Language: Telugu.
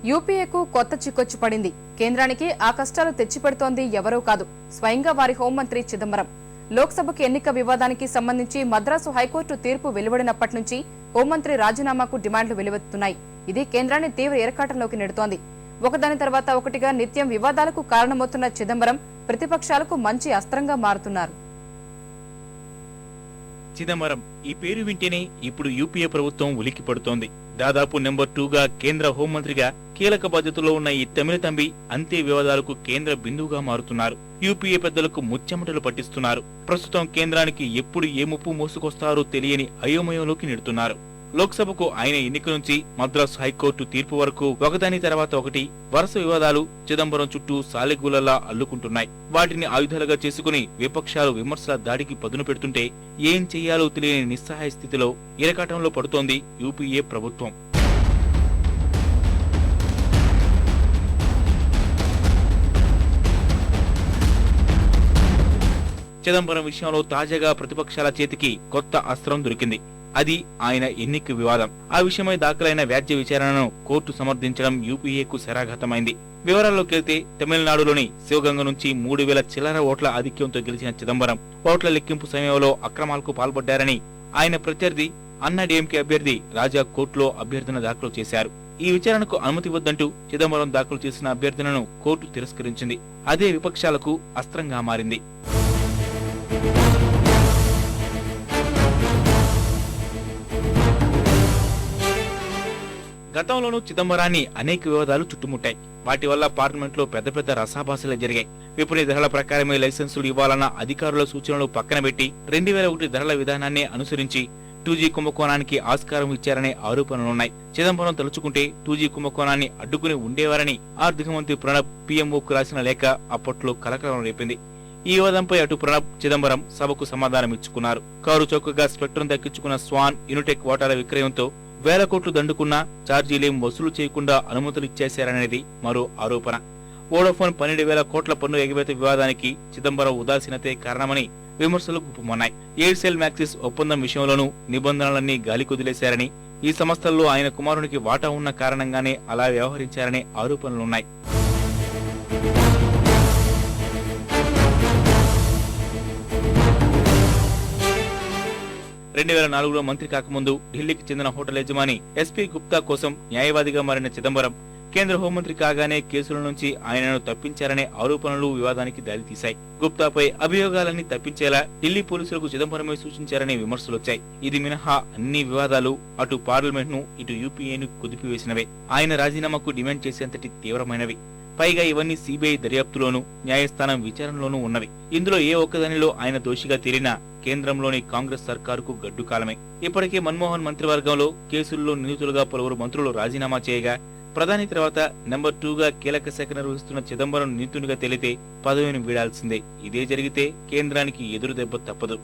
యూపీఏకు కొత్త చిక్కొచ్చి పడింది. కేంద్రానికి ఆ కష్టాలు తెచ్చిపెడుతోంది ఎవరూ కాదు, స్వయంగా వారి హోంమంత్రి చిదంబరం. లోక్సభకు ఎన్నిక వివాదానికి సంబంధించి మద్రాసు హైకోర్టు తీర్పు వెలువడినప్పటి నుంచి హోంమంత్రి రాజీనామాకు డిమాండ్లు వెలువెత్తుతున్నాయి. ఇది కేంద్రాన్ని తీవ్ర ఇరకాటంలోకి నెడుతోంది. ఒకదాని తర్వాత ఒకటిగా నిత్యం వివాదాలకు కారణమవుతున్న చిదంబరం ప్రతిపక్షాలకు మంచి అస్త్రంగా మారుతున్నారు. చిదంబరం ఈ పేరు వింటేనే ఇప్పుడు యూపీఏ ప్రభుత్వం ఉలిక్కి పడుతోంది. దాదాపు నెంబర్ 2గా కేంద్ర హోంమంత్రిగా కీలక బాధ్యతలో ఉన్న ఈ తమిళ తంబి అంతే వివాదాలకు కేంద్ర బిందువుగా మారుతున్నారు. యూపీఏ పెద్దలకు ముచ్చెమటలు పట్టిస్తున్నారు. ప్రస్తుతం కేంద్రానికి ఎప్పుడు ఏ ముప్పు మోసుకొస్తారో తెలియని అయోమయంలోకి నెడుతున్నారు. లోక్సభకు ఆయన ఎన్నిక నుంచి మద్రాసు హైకోర్టు తీర్పు వరకు ఒకదాని తర్వాత ఒకటి వరుస వివాదాలు చిదంబరం చుట్టూ సాలెగూలలా అల్లుకుంటున్నాయి. వాటిని ఆయుధాలుగా చేసుకుని విపక్షాలు విమర్శల దాడికి పదును పెడుతుంటే ఏం చెయ్యాలో తెలియని నిస్సహాయ స్థితిలో ఇరకాటంలో పడుతోంది యూపీఏ ప్రభుత్వం. చిదంబరం విషయంలో తాజాగా ప్రతిపక్షాల చేతికి కొత్త అస్త్రం దొరికింది. అది ఆయన ఎన్నిక వివాదం. ఆ విషయమై దాఖలైన వ్యాజ్య విచారణను కోర్టు సమర్థించడం యూపీఏకు శరాఘాతమైంది. వివరాల్లోకి వెళ్తే తమిళనాడులోని శివగంగ నుంచి 3,000 చిల్లర ఓట్ల ఆధిక్యంతో గెలిచిన చిదంబరం ఓట్ల లెక్కింపు సమయంలో అక్రమాలకు పాల్పడ్డారని ఆయన ప్రత్యర్థి అన్నాడీఎంకే అభ్యర్థి రాజా కోర్టులో అభ్యర్థన దాఖలు చేశారు. ఈ విచారణకు అనుమతి వద్దంటూ చిదంబరం దాఖలు చేసిన అభ్యర్థనను కోర్టు తిరస్కరించింది. అదే విపక్షాలకు అస్త్రంగా మారింది. గతంలోనూ చిదంబరాన్ని అనేక వివాదాలు చుట్టుముట్టాయి. వాటి వల్ల పార్లమెంట్లో పెద్ద పెద్ద రసాభాసలే జరిగాయి. విపరీత ధరల ప్రకారమే లైసెన్సులు ఇవ్వాలన్న అధికారుల సూచనలు పక్కన పెట్టి 2001 ధరల విధానాన్ని అనుసరించి 2G కుంభకోణానికి ఆస్కారం ఇచ్చారనే ఆరోపణలున్నాయి. చిదంబరం తలుచుకుంటే 2G కుంభకోణాన్ని అడ్డుకుని ఉండేవారని ఆర్థిక మంత్రి ప్రణబ్ పీఎంఓకు రాసిన లేఖ అప్పట్లో కలకలం రేపింది. ఈ వివాదంపై అటు ప్రణబ్, చిదంబరం సభకు సమాధానం ఇచ్చుకున్నారు. కారు చౌకగా స్పెక్ట్రం దక్కించుకున్న స్వాన్ యునిటెక్ వాటాల విక్రయంతో వేల కోట్లు దండుకున్నా ఛార్జీలేం వసూలు చేయకుండా అనుమతులు ఇచ్చేశారనేది మరో ఆరోపణ. వోడాఫోన్ 12,000 కోట్ల పన్ను ఎగవేత వివాదానికి చిదంబరం ఉదాసీనతే కారణమని విమర్శలు గుప్పుమన్నాయి. ఎయిర్సెల్ మ్యాక్సిస్ ఒప్పందం విషయంలోనూ నిబంధనలన్నీ గాలి కుదిలేశారని, ఈ సంస్థల్లో ఆయన కుమారునికి వాటా ఉన్న కారణంగానే అలా వ్యవహరించారనే ఆరోపణలున్నాయి. 2004లో మంత్రి కాకముందు ఢిల్లీకి చెందిన హోటల్ యజమాని ఎస్పీ గుప్తా కోసం న్యాయవాదిగా మారిన చిదంబరం కేంద్ర హోంమంత్రి కాగానే కేసుల నుంచి ఆయనను తప్పించారనే ఆరోపణలు వివాదానికి దారితీశాయి. గుప్తాపై అభియోగాలన్నీ తప్పించేలా ఢిల్లీ పోలీసులకు చిదంబరమే సూచించారనే విమర్శలొచ్చాయి. ఇది మినహా అన్ని వివాదాలు అటు పార్లమెంట్ ను ఇటు యూపీఏను కుదిపివేసినవే. ఆయన రాజీనామాకు డిమాండ్ చేసేంతటి తీవ్రమైనవి. పైగా ఇవన్నీ సిబిఐ దర్యాప్తులోనూ న్యాయస్థానం విచారణలోనూ ఉన్నవి. ఇందులో ఏ ఒక్కదానిలో ఆయన దోషిగా తేలినా కేంద్రంలోని కాంగ్రెస్ సర్కారుకు గడ్డుకాలమే. ఇప్పటికే మన్మోహన్ మంత్రివర్గంలో కేసుల్లో నిందితులుగా పలువురు మంత్రులు రాజీనామా చేయగా ప్రధాని తర్వాత నెంబర్ 2గా కీలక శాఖ నిర్వహిస్తున్న చిదంబరం నిందితునిగా తేలితే పదవిని వీడాల్సిందే. ఇదే జరిగితే కేంద్రానికి ఎదురు దెబ్బ తప్పదు.